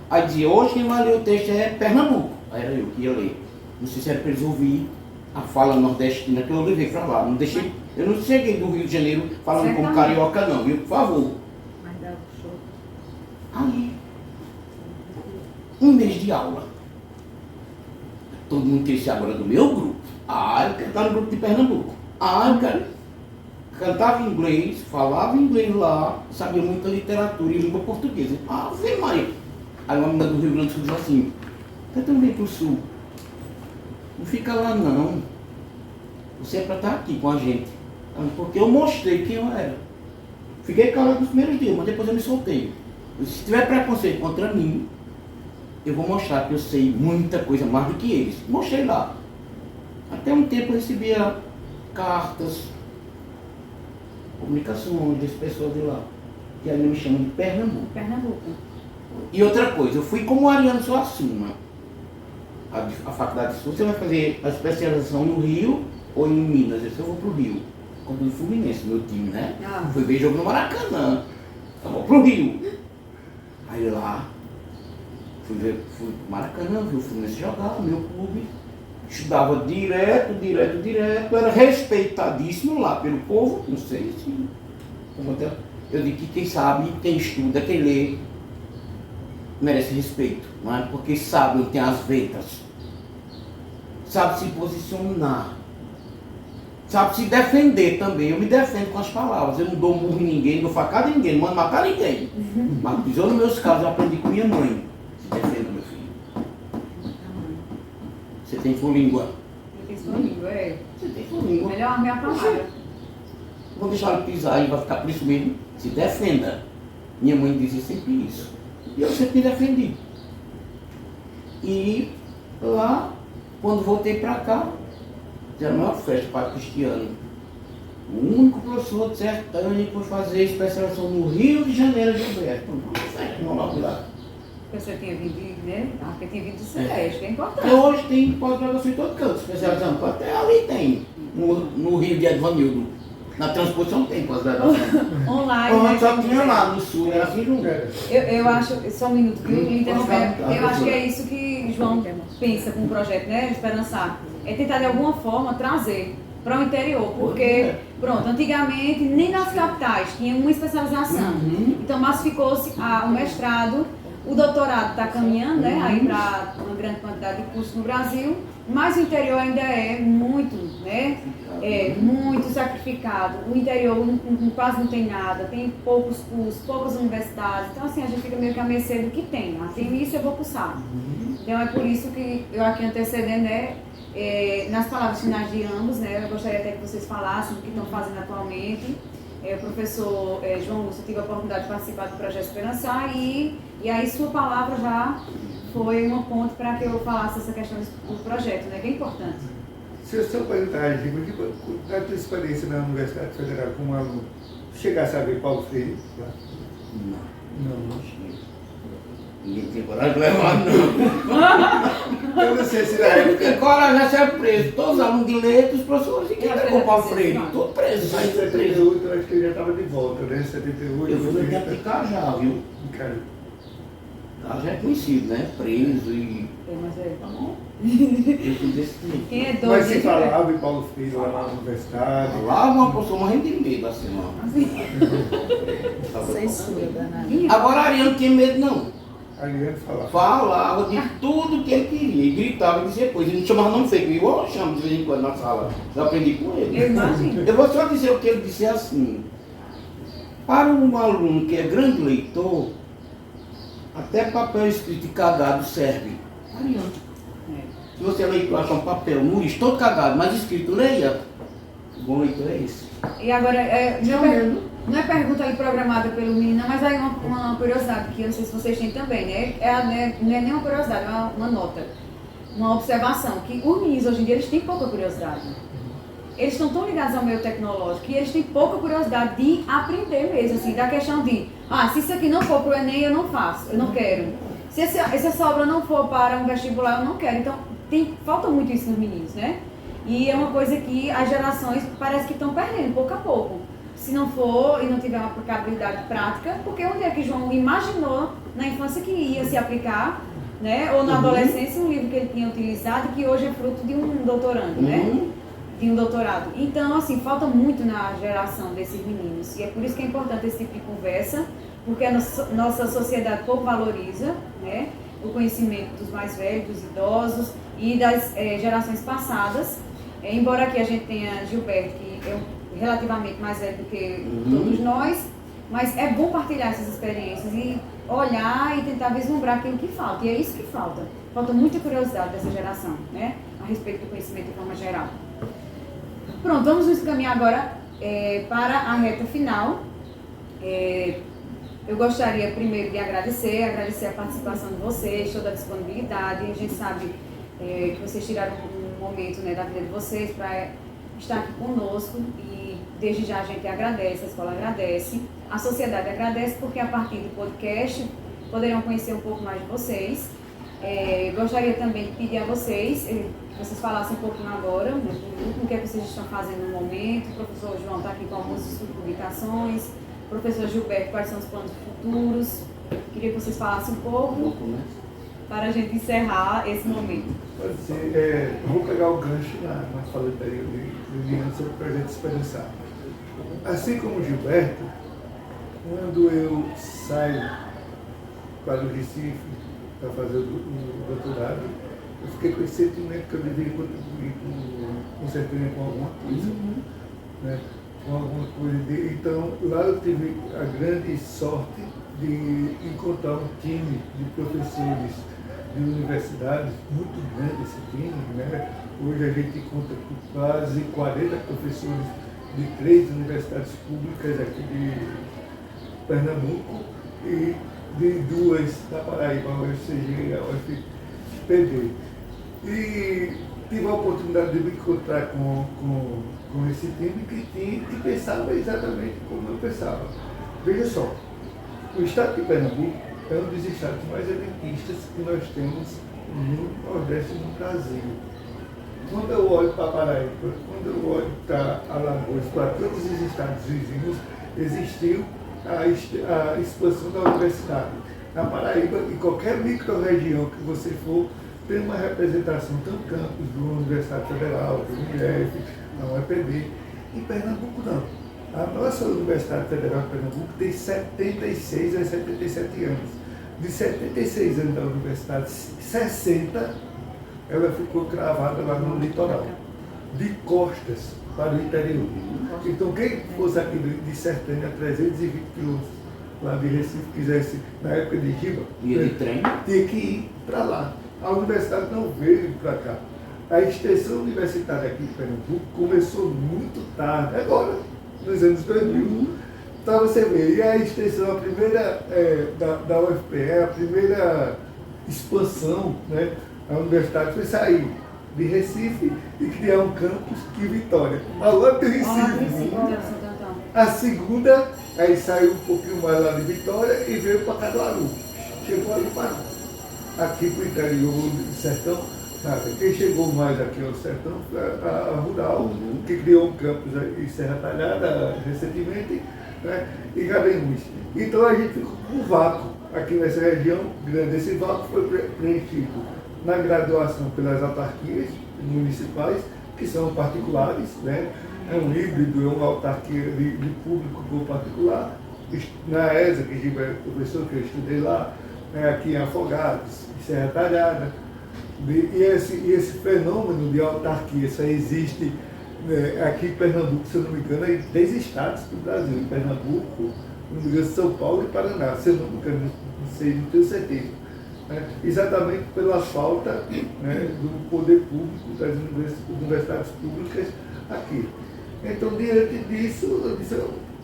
S5: Aí dizia, hoje quem vai ler o texto é Pernambuco. Aí era eu que ia ler. Não sei se era para eles ouvir a fala nordestina que eu levei para lá. Não deixei, eu não cheguei do Rio de Janeiro falando como carioca não, viu? Por favor.
S1: Mas dá show.
S5: Aí, um mês de aula. Todo mundo queria ser agora do meu grupo. Ah, eu quero estar no grupo de Pernambuco. Ah, eu quero. Cantava inglês, falava inglês lá, sabia muita literatura e língua portuguesa. Ah, vem Maria. Aí uma menina do Rio Grande do Sul disse assim, tá tão bem pro sul. Não fica lá não. Você é para estar aqui com a gente. Porque eu mostrei quem eu era. Fiquei calado nos primeiros dias, mas depois eu me soltei. Se tiver preconceito contra mim, eu vou mostrar que eu sei muita coisa mais do que eles. Mostrei lá. Até um tempo eu recebia cartas, comunicações das pessoas de lá, que ainda me chamam de Pernambuco.
S1: Pernambuco.
S5: E outra coisa, eu fui como o Ariano Suassuna. A faculdade de Sul, você vai fazer a especialização no Rio ou em Minas? Eu vou pro Rio. Contra o Fluminense, meu time, né?
S1: Ah.
S5: Fui ver jogo no Maracanã. Eu vou pro Rio. Aí lá, fui pro Maracanã, vi o Fluminense jogar, meu clube. Estudava direto, era respeitadíssimo lá pelo povo, não sei se... Eu digo que quem sabe, quem estuda, quem lê, merece respeito, não é? Porque sabe onde tem as ventas, sabe se posicionar, sabe se defender também. Eu me defendo com as palavras, eu não dou murro em ninguém, não dou facada em ninguém, não mando matar ninguém. Mas pisou nos meus casos, eu aprendi com minha mãe. Se defenda, meu filho. Você tem sua língua.
S1: Eu tenho sua língua, é.
S5: Você tem sua língua.
S1: Melhor armar a palavra.
S5: Vou deixar ele pisar e vai ficar por isso mesmo. Se defenda. Minha mãe dizia sempre isso. E eu sempre me defendi. E lá, quando voltei para cá, era a maior festa para cristiano. O único professor de Sertânia que foi fazer especialização no Rio de Janeiro de Alberto. Uma festa enorme lá.
S1: Você tinha vindo, né? Porque tinha vindo do Sudeste, que é importante.
S5: Hoje tem pós-graduação em todo canto, especialização. Até ali tem. No Rio de Edvanildo. Na transposição tem pós-graduação.
S1: Online.
S5: Antes só tinha lá no sul, era assim junto.
S1: Eu acho, só um minuto, viu? Eu acho que é isso que João pensa com o projeto, né? Esperançar. É tentar de alguma forma trazer para o interior, porque, pronto, antigamente nem nas capitais tinha uma especialização. Então massificou-se o mestrado, o doutorado está caminhando, né? Aí para uma grande quantidade de cursos no Brasil, mas o interior ainda é muito, né? Muito sacrificado. O interior quase não tem nada, tem poucos cursos, poucas universidades. Então, assim, a gente fica meio que a mercê do que tem. Tem isso, eu vou pulsar. Então, é por isso que eu aqui antecedendo, né? Nas palavras finais de ambos, né? Eu gostaria até que vocês falassem do que estão fazendo atualmente. O professor João Lúcio tive a oportunidade de participar do Projeto Esperançar e aí sua palavra já foi uma ponte para que eu falasse essa questão do projeto, né? Que é importante.
S3: Se eu só perguntar, Gigo, na tua experiência na Universidade Federal como aluno, chegasse a ver Paulo Freire? Não.
S5: Ninguém tem coragem de levar, não.
S3: Eu não sei se na época...
S5: Tem coragem de ser preso. Todos os alunos de letras, os professores, quem levou o Paulo Freire? Todos presos,
S3: Em
S5: saíram presos.
S3: 78, eu acho que ele já estava de volta, né? 78...
S5: Eu fui no tempo de cá já, viu?
S3: Cara,
S5: caso já é conhecido, né? Preso e.
S1: Mas é.
S5: Tá bom? Eu fui desse jeito.
S1: Quem é doido?
S3: Mas se falava em Paulo Freire lá na universidade.
S5: Lá uma pessoa morrendo de medo, assim, ó.
S6: Censura danada.
S5: Agora Ariano não tinha medo, não.
S3: A Ariane falava.
S5: Falava de tudo que ele queria. E gritava e dizia coisa. Ele não chamava nome feio. Igual eu chamo de vez em quando na sala. Eu aprendi com ele.
S1: Eu imagino.
S5: Eu vou só dizer o que ele disse assim. Para um aluno que é grande leitor, até papel escrito e cagado serve. Ariano. Se você é leitor, acha um papel no lixo, todo cagado, mas escrito, leia. O bom leitor é esse.
S1: E agora, não é pergunta ali programada pelo menino, mas aí uma curiosidade, que eu não sei se vocês têm também, né? Não é nem uma curiosidade, é uma nota, uma observação, que os meninos hoje em dia eles têm pouca curiosidade. Eles estão tão ligados ao meio tecnológico que eles têm pouca curiosidade de aprender mesmo, assim, da questão de, se isso aqui não for para o Enem, eu não faço, eu não quero. Se essa obra não for para um vestibular, eu não quero. Então, falta muito isso nos meninos, né? E é uma coisa que as gerações parece que estão perdendo, pouco a pouco. Se não for e não tiver uma aplicabilidade prática, porque onde é que João imaginou na infância que ia se aplicar, né? Ou na adolescência, um livro que ele tinha utilizado, que hoje é fruto de um doutorando, né? De um doutorado. Então, assim, falta muito na geração desses meninos. E é por isso que é importante esse tipo de conversa, porque a nossa sociedade pouco valoriza, né, o conhecimento dos mais velhos, dos idosos e das gerações passadas. Embora aqui a gente tenha Gilberto, que é relativamente mais velho do que todos nós, mas é bom partilhar essas experiências e olhar e tentar vislumbrar aquilo que falta. E é isso que falta. Falta muita curiosidade dessa geração, né, a respeito do conhecimento de forma geral. Pronto, vamos nos encaminhar agora para a reta final. Eu gostaria primeiro de agradecer a participação de vocês, toda a disponibilidade. A gente sabe que vocês tiraram um momento, né, da vida de vocês para estar aqui conosco e desde já a gente agradece, a escola agradece, a sociedade agradece, porque a partir do podcast poderão conhecer um pouco mais de vocês. Gostaria também de pedir a vocês que vocês falassem um pouquinho agora, né, o que é que vocês estão fazendo no momento. O professor João está aqui com algumas publicações. Professor Gilberto, quais são os planos futuros? Queria que vocês falassem um pouco para a gente encerrar esse momento.
S3: Pode ser, eu vou pegar o gancho na fala anterior de Liliana para a gente se pensar. Assim como o Gilberto, quando eu saio para o Recife para fazer o doutorado, eu fiquei com esse sentimento que eu deveria contribuir com certeza com alguma coisa. Né? Alguma coisa. Então, lá eu tive a grande sorte de encontrar um time de professores de universidades, muito grande esse time, né? Hoje a gente conta com quase 40 professores de 3 universidades públicas aqui de Pernambuco e de 2 da Paraíba, a UFCG e a UFPB. E tive a oportunidade de me encontrar com esse time que pensava exatamente como eu pensava. Veja só, o estado de Pernambuco é um dos estados mais elitistas que nós temos no Nordeste e no Brasil. Quando eu olho para a Paraíba, quando eu olho para Alagoas, para todos os estados vizinhos, existiu a expansão da universidade. Na Paraíba, em qualquer micro-região que você for, tem uma representação, tem um campus de uma Universidade Federal, do UniF, da UEPB. Em Pernambuco, não. A nossa Universidade Federal de Pernambuco tem 76 a 77 anos. De 76 anos da universidade, 60, ela ficou cravada lá no litoral, de costas para o interior. Então, quem fosse aqui de Sertânia, 320 quilômetros, lá de Recife, quisesse, na época de Giba, tinha que ir para lá. A universidade não veio para cá. A extensão universitária aqui em Pernambuco começou muito tarde, agora, nos anos 2000. Então você vê, e a extensão, a primeira da UFPE, a primeira expansão, né, a universidade foi sair de Recife e criar um campus em Vitória, ao lado do Recife. A segunda, aí saiu um pouquinho mais lá de Vitória e veio para Caruaru. Chegou ali para aqui para o interior do sertão, nada. Quem chegou mais aqui ao sertão foi a Rural, que criou um campus em Serra Talhada recentemente, né, e Garanhuns. Então a gente ficou com um vácuo aqui nessa região grande. Esse vácuo foi preenchido na graduação pelas autarquias municipais, que são particulares, né? É um híbrido, é uma autarquia de público com particular. Na ESA, que Gilberto é professor, que eu estudei lá, né? Aqui em Afogados, em Serra Talhada. E esse fenômeno de autarquia só existe, né, aqui em Pernambuco, se eu não me engano, em 10 estados do Brasil, em Pernambuco, no Rio Grande de São Paulo e Paraná, se eu não me engano, não sei, não tenho certeza. Né? Exatamente pela falta, né, do poder público das universidades públicas aqui. Então, diante disso, eu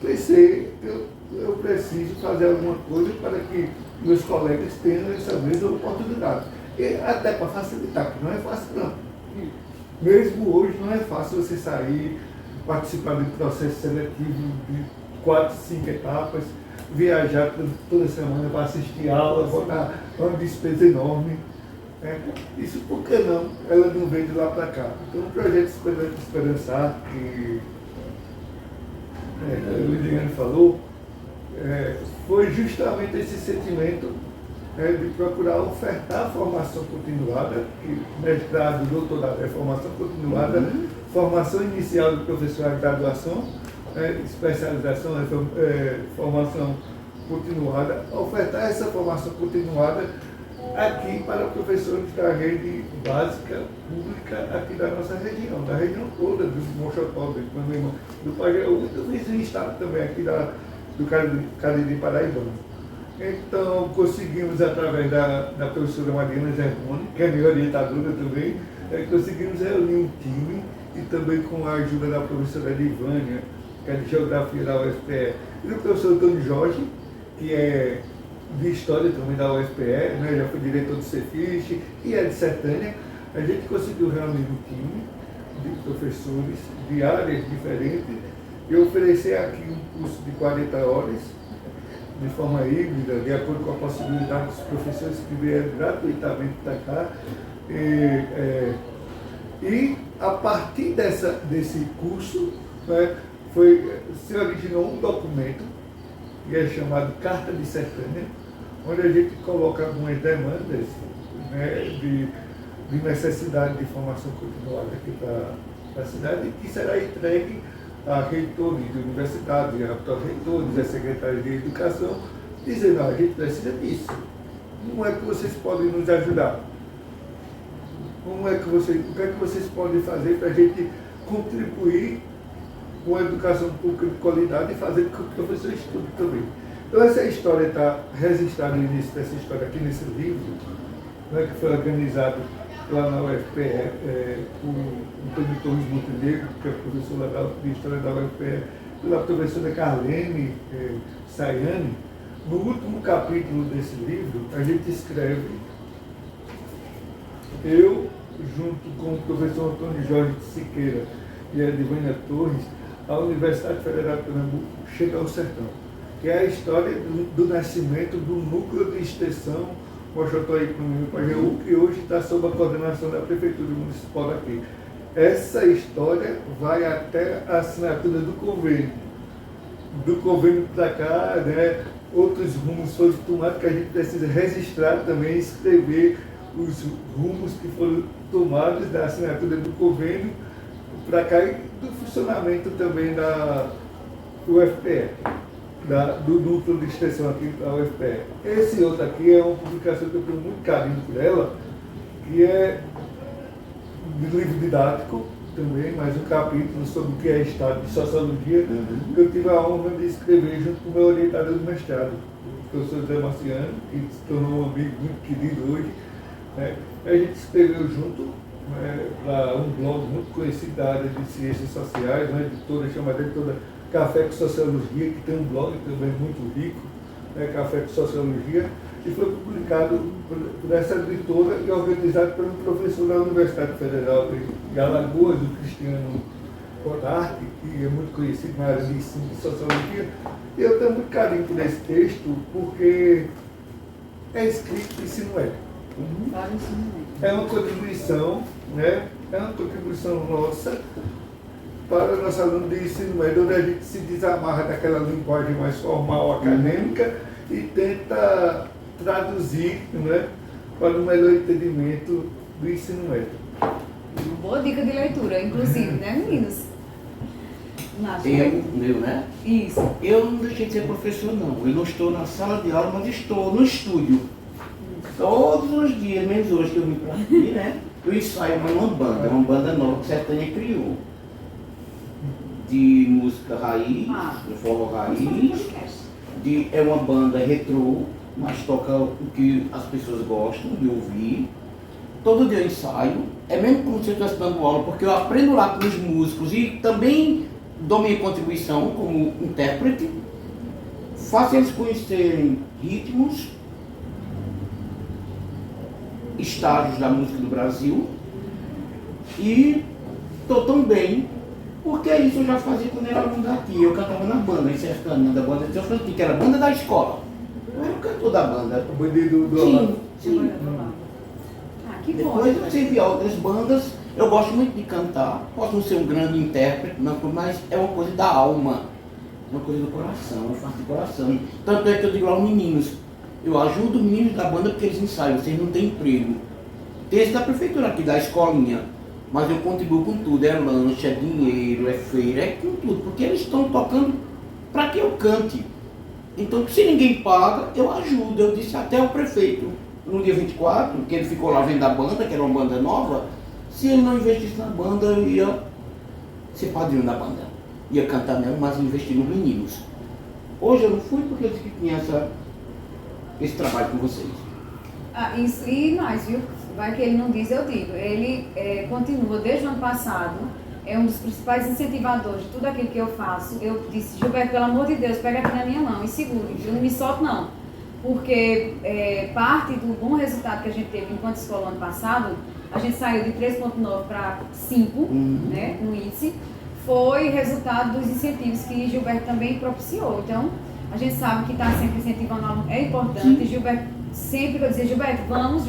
S3: pensei que eu preciso fazer alguma coisa para que meus colegas tenham essa mesma oportunidade. E até para facilitar, porque não é fácil não. Mesmo hoje não é fácil você sair, participar de um processo seletivo de 4, 5 etapas, viajar toda semana para assistir aula, botar uma despesa enorme. Isso por que não? Ela não veio de lá para cá. Então o projeto Esperançar, que o Lidiane falou, foi justamente esse sentimento de procurar ofertar formação continuada, que mestrado, doutorado é formação continuada, formação inicial do professor é graduação, especialização é formação continuada, ofertar essa formação continuada aqui para professores da rede básica pública aqui da nossa região, da região toda, do Mochotó, do Pajeú e do vizinho estado também, aqui do Cariri Paraibano. Então, conseguimos, através da professora Mariana Zermoni, que é minha orientadora também, conseguimos reunir um time e também com a ajuda da professora Livânia, que é de Geografia da UFPE, e do professor Antônio Jorge, que é de História também da UFPE, né, já foi diretor do Cefis e é de Sertânia. A gente conseguiu reunir um time de professores de áreas diferentes e oferecer aqui um curso de 40 horas, de forma híbrida, de acordo com a possibilidade dos professores que vieram gratuitamente para cá. E a partir desse curso, né, se originou um documento, que é chamado Carta de Sertânia, onde a gente coloca algumas demandas, né, de necessidade de formação continuada aqui da cidade, que será entregue a reitores de universidades, a reitores, a secretários de educação, dizendo: a gente precisa disso. Como é que vocês podem nos ajudar? O que é que vocês podem fazer para a gente contribuir com a educação pública de qualidade e fazer com que o professor estude também? Então essa história está registrada no início dessa história aqui nesse livro, né, que foi organizado lá na UFPE, por Antônio Torres Montenegro, que é professora de História da UFPE, pela professora Carlene Sayane. No último capítulo desse livro, a gente escreve: eu, junto com o professor Antônio Jorge de Siqueira e a Edivânia Torres, a Universidade Federal de Pernambuco chega ao sertão, que é a história do nascimento do núcleo de extensão Mochotó e Pajeú, que hoje está sob a coordenação da Prefeitura Municipal daqui. Essa história vai até a assinatura do convênio. Do convênio para cá, né, outros rumos foram tomados, que a gente precisa registrar também, escrever os rumos que foram tomados da assinatura do convênio para cá e do funcionamento também da UFPE. Do núcleo de extensão aqui da UFPE. Esse outro aqui é uma publicação que eu tenho muito carinho por ela, que é de livro didático também, mais um capítulo sobre o que é Estado de Sociologia, que eu tive a honra de escrever junto com o meu orientador do mestrado, o professor Zé Marciano, que se tornou um amigo muito querido hoje. Né? A gente escreveu junto, né, para um blog muito conhecido da área de ciências sociais, uma editora chamada Editora Café com Sociologia, que tem um blog também muito rico, né, Café com Sociologia, e foi publicado por essa editora e organizado por um professor da Universidade Federal de Alagoas, o Cristiano Rodarte, que é muito conhecido na área de ensino de Sociologia. E eu tenho muito carinho por esse texto, porque é escrito ensino ético. É uma contribuição, né? É uma contribuição nossa para o nosso aluno de ensino médio, onde a gente se desamarra daquela linguagem mais formal, acadêmica, e tenta traduzir, né, para o melhor entendimento do ensino médio.
S1: Uma boa dica de leitura, inclusive, né, meninos?
S5: Meu, né?
S1: Isso.
S5: Eu não deixei de ser professor, não. Eu não estou na sala de aula, mas estou no estúdio. Todos os dias, menos hoje que eu vim para aqui, né? Eu ensaio uma banda nova que Sertânia criou. De música raiz, de forró raiz. É uma banda retrô, mas toca o que as pessoas gostam de ouvir. Todo dia eu ensaio. É mesmo como se eu estivesse dando aula, porque eu aprendo lá com os músicos e também dou minha contribuição como intérprete. Faço eles conhecerem ritmos, estágios da música do Brasil, e estou tão bem, porque isso eu já fazia quando era aluno daqui. Eu cantava na banda em Sertânia, da banda de São Francisco, que era a banda da escola. Eu era o cantor da banda.
S3: O bandido do
S1: Sim.
S5: Sim.
S1: Que bom.
S5: Depois eu servi a outras bandas. Eu gosto muito de cantar. Posso não ser um grande intérprete, não, mas é uma coisa da alma, uma coisa do coração, eu faço de coração. Tanto é que eu digo aos meninos, eu ajudo os meninos da banda porque eles ensaiam, vocês não têm emprego. Tem esse da prefeitura aqui, da escolinha, mas eu contribuo com tudo, é lanche, é dinheiro, é feira, é com tudo, porque eles estão tocando para que eu cante. Então, se ninguém paga, eu ajudo. Eu disse até ao prefeito, no dia 24, que ele ficou lá vendo a banda, que era uma banda nova, se ele não investisse na banda, eu ia ser padrinho da banda. Ia cantar mesmo, mas investir nos meninos. Hoje eu não fui porque eu disse que tinha esse trabalho com vocês.
S1: Isso, e mais, viu? Vai que ele não diz, eu digo. Ele continua desde o ano passado, é um dos principais incentivadores de tudo aquilo que eu faço. Eu disse, Gilberto, pelo amor de Deus, pega aqui na minha mão e segure. Eu não me solto, não. Porque parte do bom resultado que a gente teve enquanto escola ano passado, a gente saiu de 3,9 para 5, né, no índice, foi resultado dos incentivos que Gilberto também propiciou. Então, a gente sabe que estar sempre incentivando o aluno é importante. Gilberto sempre vai dizer, Gilberto, vamos,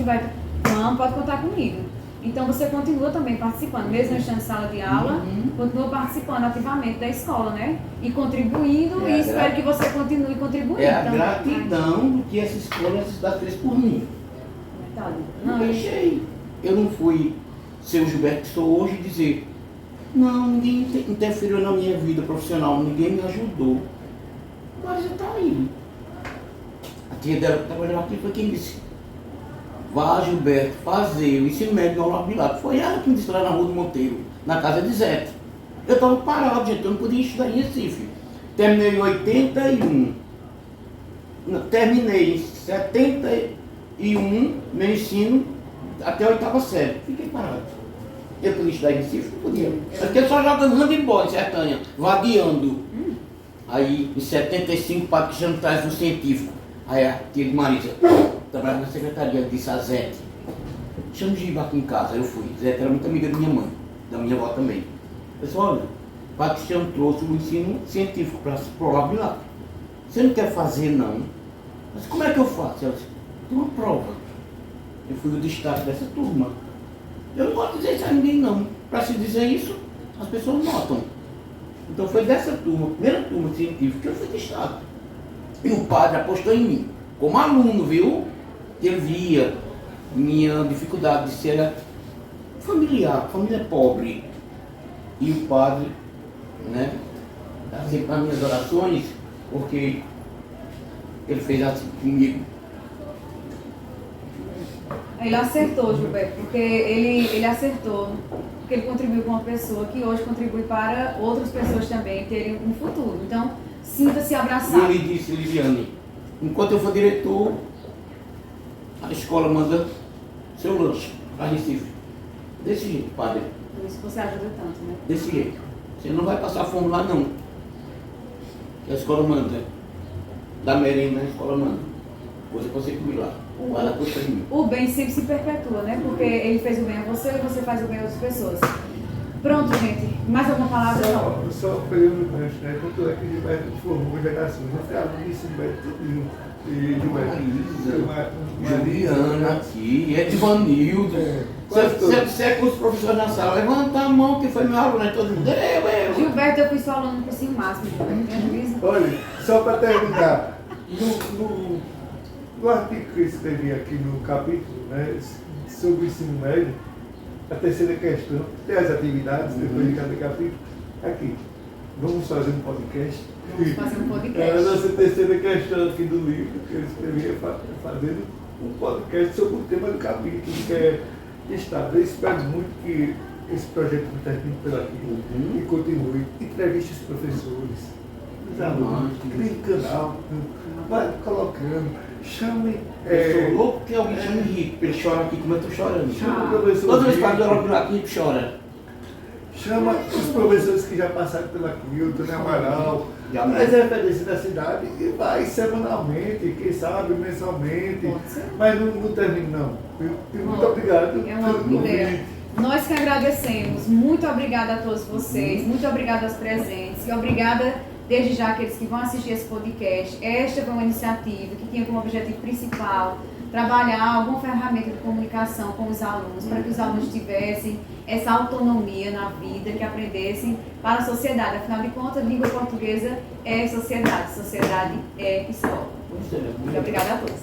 S1: pode contar comigo. Então, você continua também participando, mesmo estando em sala de aula, continua participando ativamente da escola, né? E contribuindo, e espero que você continue contribuindo.
S5: É a gratidão que essa escola, essa cidade fez por mim.
S1: Verdade.
S5: Não deixei. Eu não fui ser o Gilberto que sou hoje e dizer, não, ninguém interferiu na minha vida profissional, ninguém me ajudou. Mas já está aí. A tia dela que trabalhava aqui foi quem disse, vá, Gilberto, fazer o ensino médio no Olavo Bilac. Foi ela que me disse lá na Rua do Monteiro, na casa de Zé. Eu estava parado, gente, eu não podia estudar em Recife. Terminei em 81. Terminei em 71, meu ensino, até a 8ª série. Fiquei parado. Eu podia estudar em Recife? Não podia. Porque eu só jogando handebol em Sertânia, vadiando. Aí, em 75, o Padre Cristiano traz um científico. Aí a tia de Marisa, trabalhava na secretaria, disse a Zete, chama o Giba aqui em casa. Eu fui. Zete era muito amiga da minha mãe, da minha avó também. Eu disse, olha, o Padre Cristiano trouxe o ensino científico para o Olavo Bilac. Você não quer fazer, não? Mas como é que eu faço? Ela disse, tem uma prova. Eu fui o destaque dessa turma. Eu não gosto de dizer isso a ninguém, não. Para se dizer isso, as pessoas notam. Então foi dessa turma, primeira turma científica, que eu fui destaque. E o padre apostou em mim, como aluno, viu? Ele via minha dificuldade de ser familiar, família pobre. E o padre, né, está sempre nas minhas orações, porque ele fez assim comigo.
S1: Ele acertou, Gilberto, porque ele acertou, porque ele contribuiu com uma pessoa que hoje contribui para outras pessoas também terem um futuro. Então, sinta-se abraçado.
S5: E ele disse, Liliane, enquanto eu for diretor, a escola manda seu lanche para Recife. Desse jeito, padre.
S1: Por isso você ajuda tanto, né?
S5: Desse jeito. Você não vai passar fome lá, não. Que a escola manda. Da merenda, a escola manda. Você consegue comer lá. Guarda tudo pra mim.
S1: O bem sempre se perpetua, né? Porque ele fez o bem a você e você faz o bem a outras pessoas. Pronto, gente. Mais alguma palavra?
S3: Só peguei um gancho, né? Tanto é que Gilberto formou gerações. Eu fui aluno de ensino médio tudinho. E
S5: Juliana aqui, Edvanildo.
S3: quase todos.
S5: Você é com os professores na sala, levanta a mão que foi meu aluno, aí todo mundo. Eu.
S1: Gilberto, eu fui sua aluna no cursinho máximo, Gilberto. Tem juízo?
S3: Olha, só para terminar, no artigo que eu escrevi aqui no capítulo, né, sobre o ensino médio, a terceira questão, tem as atividades depois de cada capítulo, aqui. Vamos fazer um podcast.
S1: Vamos fazer um podcast.
S3: É a nossa terceira questão aqui do livro, que eu escrevi, é fazendo um podcast sobre o tema do capítulo, que é Estado. Eu espero muito que esse projeto não termine por aqui e continue. Entreviste os professores, os alunos, crie canal, vai colocando, chame.
S5: Eu sou louco que alguém chame Henrique, pra ele chorar aqui como eu estou chorando.
S3: Chama o professor.
S5: Todas as
S3: Henrique.
S5: partes do Henrique aqui chora.
S3: Chama os professores que já passaram pela Quilton, né, Amaral,
S5: Já
S3: as referências da cidade e vai semanalmente, quem sabe mensalmente.
S1: Pode ser.
S3: Mas não termina não. Muito obrigado.
S1: É uma
S3: pelo
S1: ideia.
S3: convite.
S1: Nós que agradecemos. Muito obrigada a todos vocês. Muito obrigada aos presentes. E obrigada, desde já, àqueles que vão assistir esse podcast. Esta foi uma iniciativa que tinha como objetivo principal trabalhar alguma ferramenta de comunicação com os alunos, para que os alunos tivessem essa autonomia na vida, que aprendessem para a sociedade. Afinal de contas, a língua portuguesa é sociedade é escola. Muito obrigada a todos.